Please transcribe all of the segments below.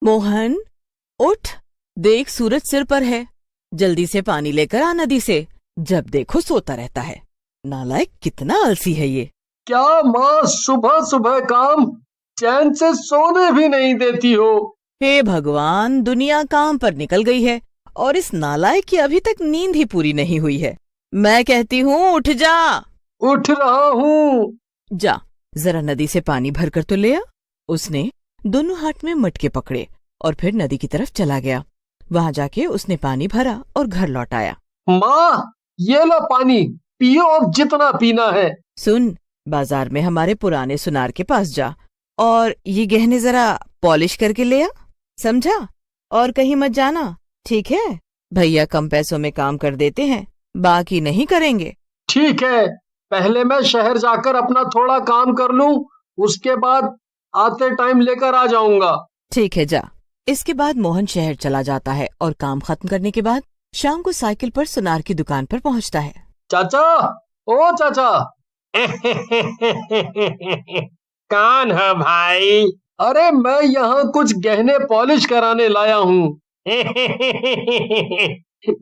मोहन, उठ, देख सूरज सिर पर है। जल्दी से पानी लेकर आ नदी से। जब देखो सोता रहता है। नालायक, कितना आलसी है ये। क्या माँ, सुबह सुबह काम, चैन से सोने भी नहीं देती हो। हे भगवान, दुनिया काम पर निकल गई है और इस नालायक की अभी तक नींद ही पूरी नहीं हुई है। मैं कहती हूँ उठ जा। उठ रहा हूँ। जा, जरा नदी से पानी भर कर तो ले आ। उसने दोनों हाथ में मटके पकड़े और फिर नदी की तरफ चला गया। वहां जाके उसने पानी भरा और घर लौट आया। माँ, ये लो पानी, पियो अब जितना पीना है। सुन, बाजार में हमारे पुराने सुनार के पास जा और ये गहने जरा पॉलिश करके ले आ, समझा? और कहीं मत जाना, ठीक है? भैया कम पैसों में काम कर देते हैं, बाकी नहीं करेंगे। ठीक है, पहले मैं शहर जाकर अपना थोड़ा काम कर लूं, उसके बाद आते टाइम लेकर आ जाऊंगा। ठीक है, जा। इसके बाद मोहन शहर चला जाता है और काम खत्म करने के बाद शाम को साइकिल पर सुनार की दुकान पर पहुंचता है। चाचा, ओ चाचा। कौन हो भाई? अरे मैं यहाँ कुछ गहने पॉलिश कराने लाया हूँ।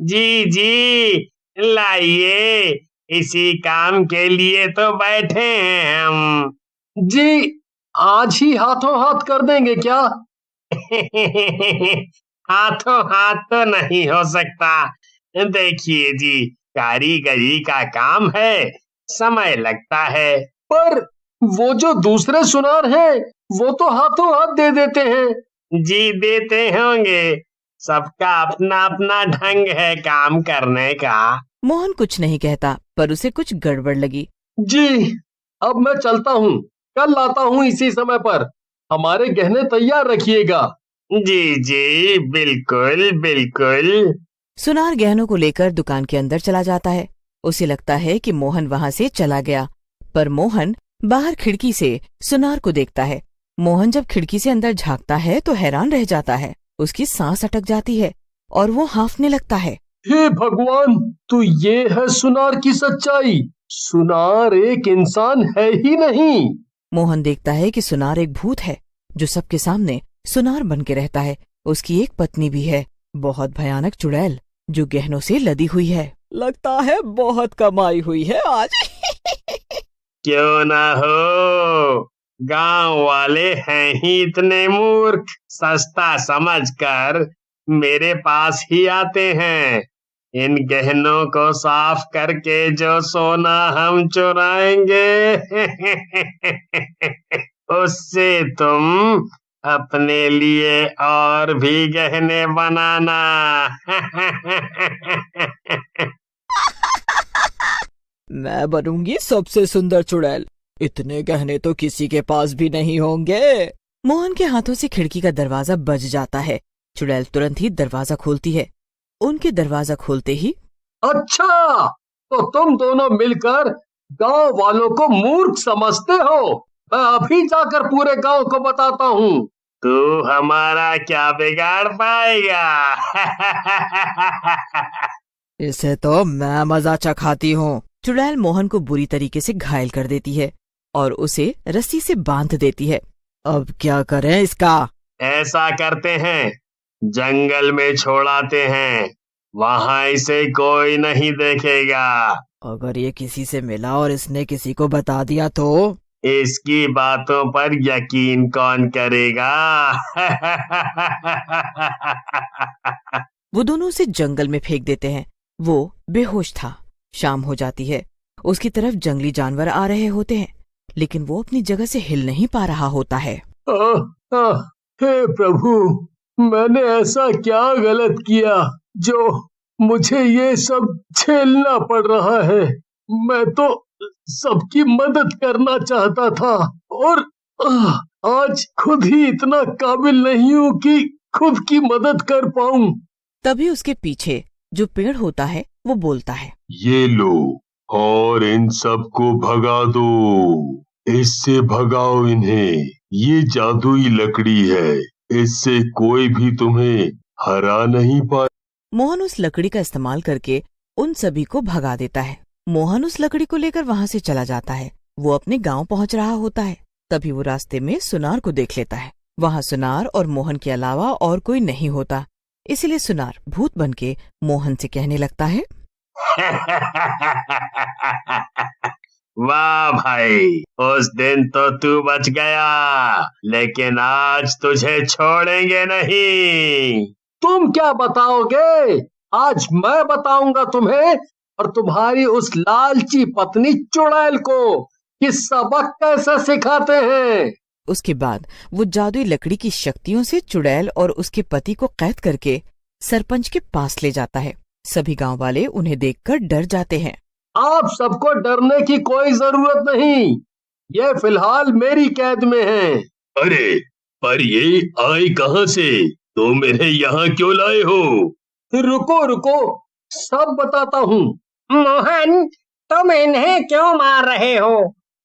जी जी, लाइए, इसी काम के लिए तो बैठे हैं हम। जी, आज ही हाथों हाथ कर देंगे क्या? हाथों हाथ तो नहीं हो सकता। देखिए जी, कारीगरी का काम है, समय लगता है। पर वो जो दूसरे सुनार हैं, वो तो हाथों हाथ दे देते हैं। जी, देते होंगे, सबका अपना अपना ढंग है काम करने का। मोहन कुछ नहीं कहता, पर उसे कुछ गड़बड़ लगी। जी, अब मैं चलता हूँ, कल लाता हूँ इसी समय पर। हमारे गहने तैयार रखिएगा। जी जी, बिल्कुल बिल्कुल। सुनार गहनों को लेकर दुकान के अंदर चला जाता है। उसे लगता है कि मोहन वहां से चला गया, पर मोहन बाहर खिड़की से सुनार को देखता है। मोहन जब खिड़की से अंदर झांकता है तो हैरान रह जाता है। उसकी सांस अटक जाती है और वो हांफने लगता है। हे भगवान, तो ये है सुनार की सच्चाई। सुनार एक इंसान है ही नहीं। मोहन देखता है कि सुनार एक भूत है जो सबके सामने सुनार बन के रहता है। उसकी एक पत्नी भी है, बहुत भयानक चुड़ैल, जो गहनों से लदी हुई है। लगता है बहुत कमाई हुई है आज। क्यों ना हो, गांव वाले हैं ही इतने मूर्ख, सस्ता समझकर मेरे पास ही आते हैं। इन गहनों को साफ करके जो सोना हम चुराएंगे, उससे तुम अपने लिए और भी गहने बनाना। मैं बनूंगी सबसे सुंदर चुड़ैल। इतने गहने तो किसी के पास भी नहीं होंगे। मोहन के हाथों से खिड़की का दरवाजा बज जाता है। चुड़ैल तुरंत ही दरवाजा खोलती है। उनके दरवाजा खोलते ही, अच्छा, तो तुम दोनों मिलकर गांव वालों को मूर्ख समझते हो। मैं अभी जाकर पूरे गांव को बताता हूँ। तू हमारा क्या बिगाड़ पाएगा? इसे तो मैं मजा चखाती हूँ। चुड़ैल मोहन को बुरी तरीके से घायल कर देती है और उसे रस्सी से बांध देती है। अब क्या करें इसका? ऐसा करते हैं, जंगल में छोड़ाते हैं, वहां इसे कोई नहीं देखेगा। अगर ये किसी से मिला और इसने किसी को बता दिया तो? इसकी बातों पर यकीन कौन करेगा? वो दोनों उसे जंगल में फेंक देते हैं। वो बेहोश था। शाम हो जाती है। उसकी तरफ जंगली जानवर आ रहे होते हैं, लेकिन वो अपनी जगह से हिल नहीं पा रहा होता है। हे प्रभु, मैंने ऐसा क्या गलत किया जो मुझे ये सब झेलना पड़ रहा है। मैं तो सबकी मदद करना चाहता था और आज खुद ही इतना काबिल नहीं हूँ कि खुद की मदद कर पाऊं। तभी उसके पीछे जो पेड़ होता है वो बोलता है, ये लो और इन सबको भगा दो। इससे भगाओ इन्हें। ये जादुई लकड़ी है, इससे कोई भी तुम्हें हरा नहीं पाए। मोहन उस लकड़ी का इस्तेमाल करके उन सभी को भगा देता है। मोहन उस लकड़ी को लेकर वहां से चला जाता है। वो अपने गांव पहुंच रहा होता है। तभी वो रास्ते में सुनार को देख लेता है। वहाँ सुनार और मोहन के अलावा और कोई नहीं होता। इसलिए सुनार भूत बनके मोहन से कहने लगता है, वाह भाई, उस दिन तो तू बच गया, लेकिन आज तुझे छोड़ेंगे नहीं। तुम क्या बताओगे? आज मैं बताऊंगा तुम्हें और तुम्हारी उस लालची पत्नी चुड़ैल को कि सबक कैसे सिखाते हैं। उसके बाद वो जादुई लकड़ी की शक्तियों से चुड़ैल और उसके पति को कैद करके सरपंच के पास ले जाता है। सभी गांव वाले उन्हें देखकर डर जाते हैं। आप सबको डरने की कोई जरूरत नहीं, ये फिलहाल मेरी कैद में हैं। अरे पर ये आए कहाँ से? तुम इन्हें यहाँ क्यों लाए हो? रुको रुको, सब बताता हूँ। मोहन, तुम इन्हें क्यों मार रहे हो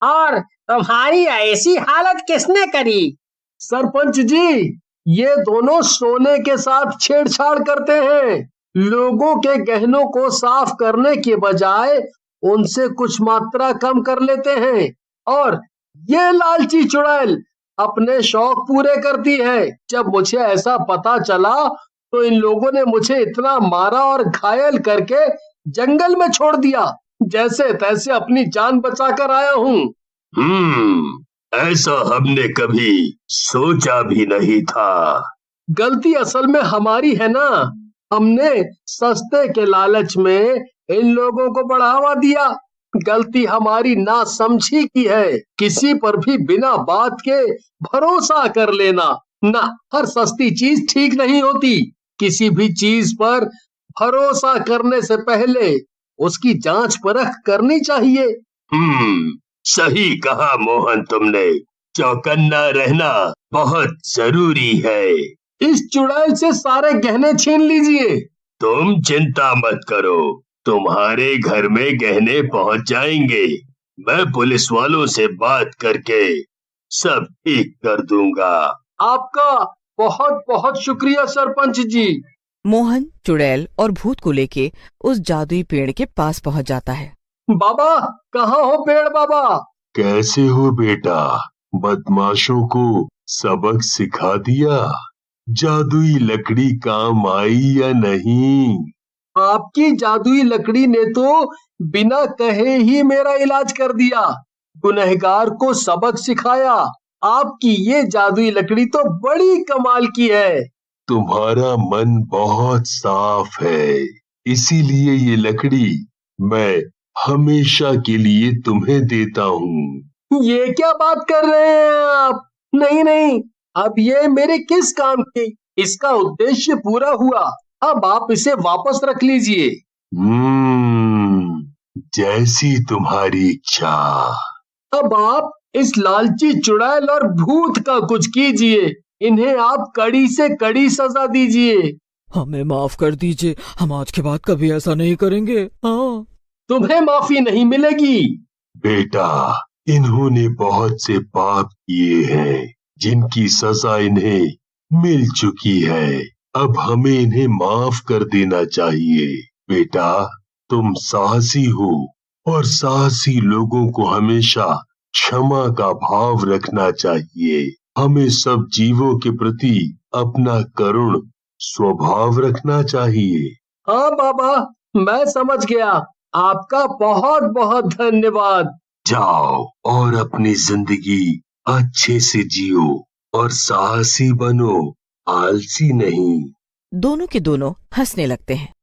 और तुम्हारी ऐसी हालत किसने करी? सरपंच जी, ये दोनों सोने के साथ छेड़छाड़ करते हैं। लोगों के गहनों को साफ करने के बजाय उनसे कुछ मात्रा कम कर लेते हैं और ये लालची चुड़ैल अपने शौक पूरे करती है। जब मुझे ऐसा पता चला तो इन लोगों ने मुझे इतना मारा और घायल करके जंगल में छोड़ दिया। जैसे तैसे अपनी जान बचाकर आया हूँ। ऐसा हमने कभी सोचा भी नहीं था। गलती असल में हमारी है ना। हमने सस्ते के लालच में इन लोगों को बढ़ावा दिया। गलती हमारी नासमझी की है। किसी पर भी बिना बात के भरोसा कर लेना ना, हर सस्ती चीज ठीक नहीं होती। किसी भी चीज पर भरोसा करने से पहले उसकी जांच परख करनी चाहिए। सही कहा मोहन तुमने। चौकन्ना रहना बहुत जरूरी है। इस चुड़ैल से सारे गहने छीन लीजिए। तुम चिंता मत करो, तुम्हारे घर में गहने पहुंच जाएंगे। मैं पुलिस वालों से बात करके सब ठीक कर दूंगा। आपका बहुत बहुत शुक्रिया सरपंच जी। मोहन चुड़ैल और भूत को लेके उस जादुई पेड़ के पास पहुंच जाता है। बाबा, कहाँ हो पेड़ बाबा? कैसे हो बेटा? बदमाशों को सबक सिखा दिया? जादुई लकड़ी काम आई या नहीं? आपकी जादुई लकड़ी ने तो बिना कहे ही मेरा इलाज कर दिया, गुनहगार को सबक सिखाया। आपकी ये जादुई लकड़ी तो बड़ी कमाल की है। तुम्हारा मन बहुत साफ है, इसीलिए ये लकड़ी मैं हमेशा के लिए तुम्हें देता हूँ। ये क्या बात कर रहे हैं आप? नहीं नहीं, अब ये मेरे किस काम की? इसका उद्देश्य पूरा हुआ, अब आप इसे वापस रख लीजिए। जैसी तुम्हारी इच्छा। अब आप इस लालची चुड़ैल और भूत का कुछ कीजिए। इन्हें आप कड़ी से कड़ी सजा दीजिए। हमें माफ कर दीजिए, हम आज के बाद कभी ऐसा नहीं करेंगे। हाँ, तुम्हें माफी नहीं मिलेगी। बेटा, इन्होंने बहुत से पाप किए हैं जिनकी सजा इन्हें मिल चुकी है। अब हमें इन्हें माफ कर देना चाहिए। बेटा, तुम साहसी हो और साहसी लोगों को हमेशा क्षमा का भाव रखना चाहिए। हमें सब जीवों के प्रति अपना करुण स्वभाव रखना चाहिए। हाँ बाबा, मैं समझ गया। आपका बहुत बहुत धन्यवाद। जाओ और अपनी जिंदगी अच्छे से जियो और साहसी बनो, आलसी नहीं। दोनों के दोनों हंसने लगते हैं।